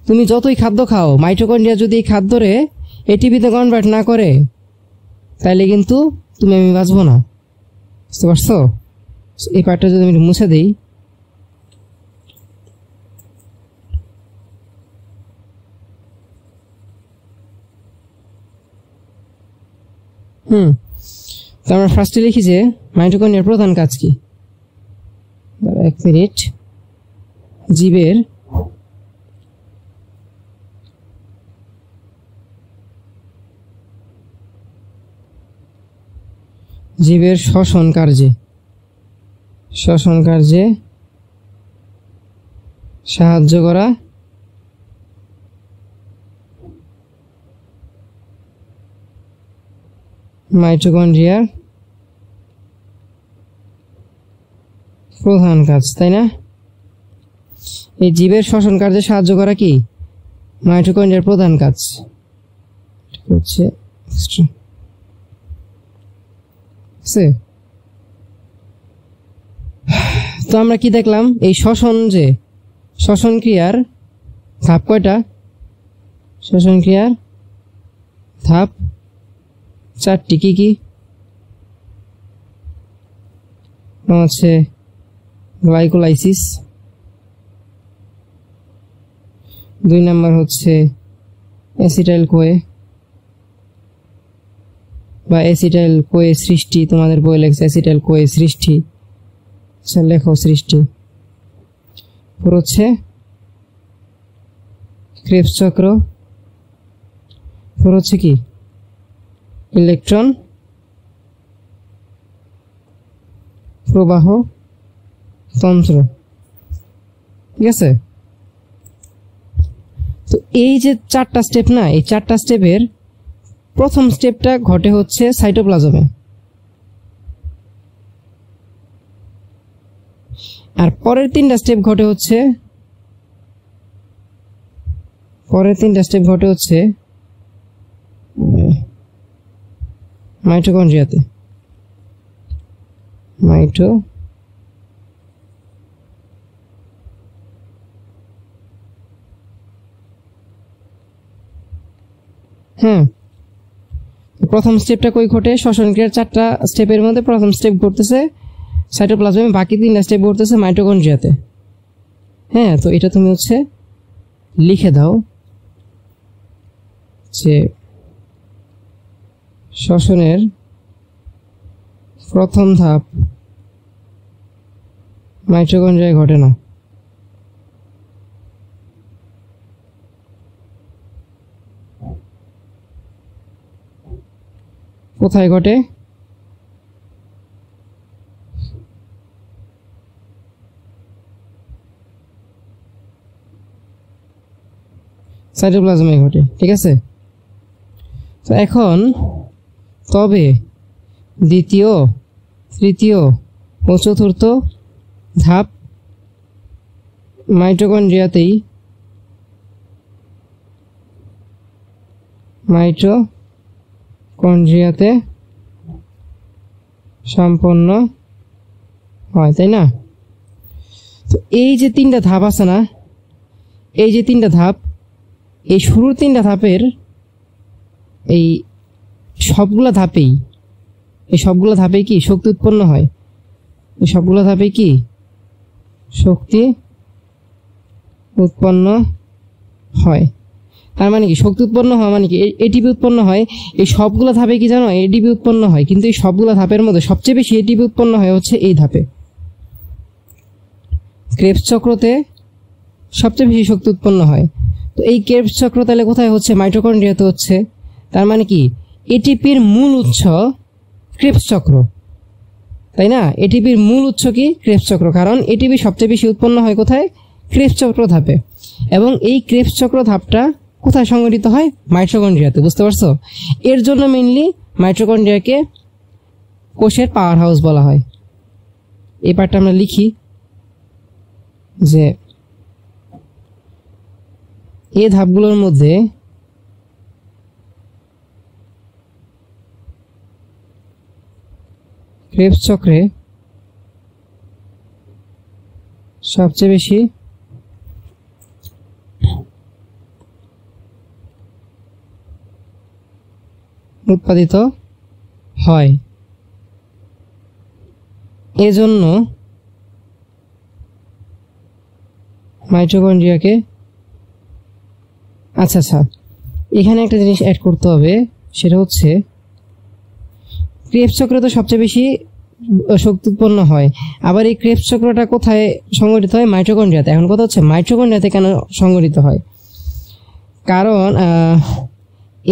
Speaker 1: তুমি যতই খাদ্য খাও, মাইটোকন্ড্রিয়া যদি এই খাদ্যরে এটিপিতে কনভার্ট না করে, তাইলে কিন্তু তুমি আমি বাঁচবো না। বুঝতে পারছো? এই পার্টটা যদি আমি মুছে দিই, তো আমরা ফার্স্টে লিখি যে মাইটোকন্ড্রিয়ার প্রধান কাজ কি। 1 মিনিট। জীবের শ্বসন কার্যে সাহায্য করা মাইটোকন্ড্রিয়ার প্রধান কাজ, তাই না? এই জীবের শ্বসন কার্যে সাহায্য করা কি মাইটোকন্ড্রিয়ার প্রধান কাজ হচ্ছে। তো আমরা কি দেখলাম? এই শ্বসন ক্রিয়ার ধাপ কয়টা? শ্বসন ক্রিয়ার ধাপ 4টি। কি কি? হচ্ছে গ্লাইকোলাইসিস, 2 নাম্বার হচ্ছে অ্যাসিটাইল কোয়ে বা অ্যাসিটাইল কোয়ে সৃষ্টি। তোমাদের বই লেখছে অ্যাসিটাইল কোয়ে সৃষ্টি, লেখো সৃষ্টি। হচ্ছে ক্রেবস চক্র, হচ্ছে কি ইলেকট্রন প্রবাহ তন্ত্র। ঠিক আছে? তো এই যে 4টা স্টেপ না, এই 4টা স্টেপের প্রথম স্টেপটা ঘটে হচ্ছে সাইটোপ্লাজমে, আর পরের 3টা স্টেপ ঘটে হচ্ছে মাইটোকন্ড্রিয়াতে। প্রথম স্টেপটা কই ঘটে? শ্বসন ক্রিয়ার 4টা স্টেপের মধ্যে প্রথম স্টেপ ঘটতেছে সাইটোপ্লাজমে, বাকি 3টা স্টেপ ঘটতেছে মাইটোকন্ড্রিয়াতে। তো এটা তুমি হচ্ছে লিখে দাও যে শ্বসনের প্রথম ধাপ মাইটোকন্ড্রিয়ায় ঘটে না। কোথায় ঘটে? সাইটোপ্লাজমে ঘটে। ঠিক আছে? তো এখন তবে দ্বিতীয়, তৃতীয় ও চতুর্থ ধাপ মাইটোকন্ড্রিয়াতে সম্পন্ন হয়, তাই না? তো এই যে 3টা ধাপ আছে না, এই যে 3টা ধাপ, এই শুরুর 3টা ধাপের এই সবগুলা ধাপেই কি শক্তি উৎপন্ন হয়? এই সবগুলো ধাপে কি শক্তি উৎপন্ন হয়। তার মানে কি শক্তি উৎপন্ন হয় মানে কি এটিপি উৎপন্ন হয়। এই সবগুলো ধাপে কি জানো এটিপি উৎপন্ন হয়, কিন্তু এই সবগুলো ধাপের মধ্যে সবচেয়ে বেশি এটিপি উৎপন্ন হয় হচ্ছে এই ধাপে। ক্রেবস চক্রতে সবচেয়ে বেশি শক্তি উৎপন্ন হয়। তো এই ক্রেবস চক্র তাহলে কোথায় হচ্ছে? মাইটোকন্ড্রিয়াতে হচ্ছে। তার মানে কি এটিপির মূল উৎস ক্রেবস চক্র, তাই না? এটিপির মূল উৎস কি? ক্রেবস চক্র। কারণ এটিপি সবচেয়ে বেশি উৎপন্ন হয় কোথায়? ক্রেবস চক্র ধাপে। এবং এই ক্রেবস চক্র ধাপটা কোথায় সংঘটিত হয়? মাইটোকন্ড্রিয়াতে। বুঝতে পারছো? এর জন্য মেইনলি মাইটোকন্ড্রিয়াকে কোষের পাওয়ার হাউস বলা হয়। এই পার্টটা আমরা লিখি যে এই ধাপগুলোর মধ্যে ক্রেবস চক্রে সবচেয়ে বেশি উৎপাদিত হয়। এজন্য মাইটোকন্ড্রিয়াকে আচ্ছা এখানে একটা জিনিস অ্যাড করতে হবে, সেটা হচ্ছে ক্রেবস চক্রে তো সবচেয়ে বেশি শক্তি উৎপন্ন হয়, আবার এই ক্রেবস চক্রটা কোথায় সংঘটিত হয়? মাইটোকন্ড্রিয়াতে। এখন কথা হচ্ছে মাইটোকন্ড্রিয়াতে কেন সংঘটিত হয়? কারণ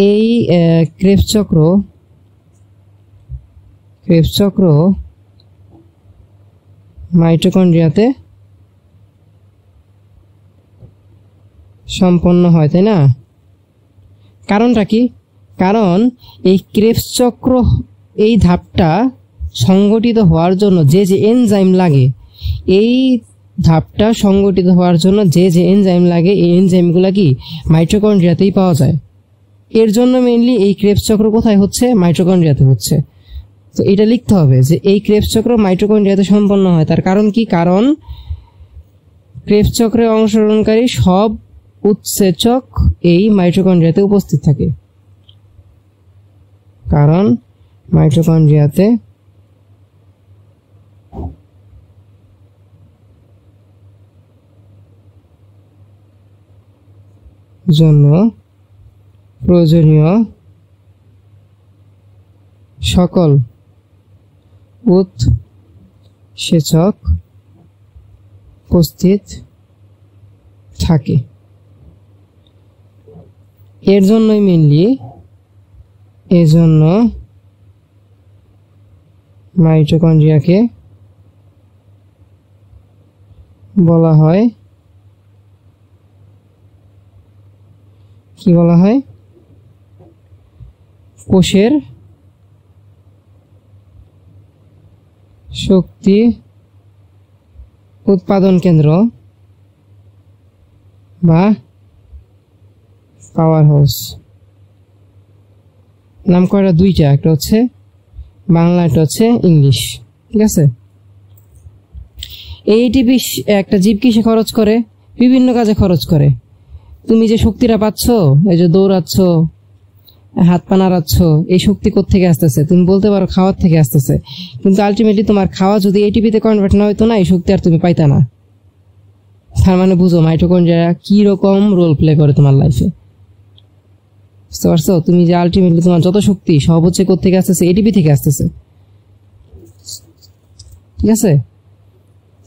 Speaker 1: এই ক্রেবস চক্র মাইটোকন্ড্রিয়াতে সম্পন্ন হয়, তাই না? কারণটা কি? কারণ এই ক্রেবস চক্র এই ধাপটা সংগঠিত হওয়ার জন্য যে এনজাইম লাগে, এই ধাপটা সংগঠিত হওয়ার জন্য যে এনজাইম লাগে, এই এনজাইমগুলা কি মাইটোকন্ড্রিয়াতেই পাওয়া যায়। এর জন্য মেইনলি এই ক্রেবস চক্র কোথায় হচ্ছে? মাইটোকন্ড্রিয়াতে হচ্ছে। তো এটা লিখতে হবে যে এই ক্রেবস চক্র মাইটোকন্ড্রিয়াতে সম্পন্ন হয়। তার কারণ কি? কারণ ক্রেবস চক্রে অংশগ্রহণকারী সব উৎসেচক এই মাইটোকন্ড্রিয়াতে উপস্থিত থাকে। কারণ মাইটোকন্ড্রিয়াতে জন্য প্রয়োজনীয় সকল উৎসেচক উপস্থিত থাকে। এর জন্যই মেইনলি এজন্য মাইটোকন্ড্রিয়াকে বলা হয় কি বলা হয়? কোষের শক্তি উৎপাদন কেন্দ্র বা পাওয়ার হাউস। নাম কয়টা? দুইটা, একটা হচ্ছে বাংলা, একটা হচ্ছে ইংলিশ। ঠিক আছে? এই এটিপি একটা জীব কিসে খরচ করে? বিভিন্ন কাজে খরচ করে। তুমি যে শক্তিটা পাচ্ছ, এই যে দৌড়াচ্ছ, হাত পা নাড়াচ্ছ, এই শক্তি কোত্থেকে আসতেছে? তুমি বলতে পারো খাওয়ার থেকে আসতেছে, কিন্তু আলটিমেটলি তোমার খাওয়া যদি এটিপিতে কনভার্ট না হইতো না, এই শক্তি আর তুমি পাইতা না। তার মানে বুঝো মাইটোকন্ড্রিয়া কি রকম রোল প্লে করে তোমার লাইফে। বুঝতে পারছো? তুমি যে আলটিমেটলি তোমার যত শক্তি সব হচ্ছে কোত্থেকে আসতেছে? এটিপি থেকে আসতেছে। ঠিক আছে?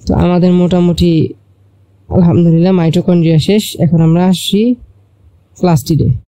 Speaker 1: তো আমাদের মোটামুটি আলহামদুলিল্লাহ মাইটোকন্ড্রিয়া শেষ। এখন আমরা আসি প্লাস্টিডে।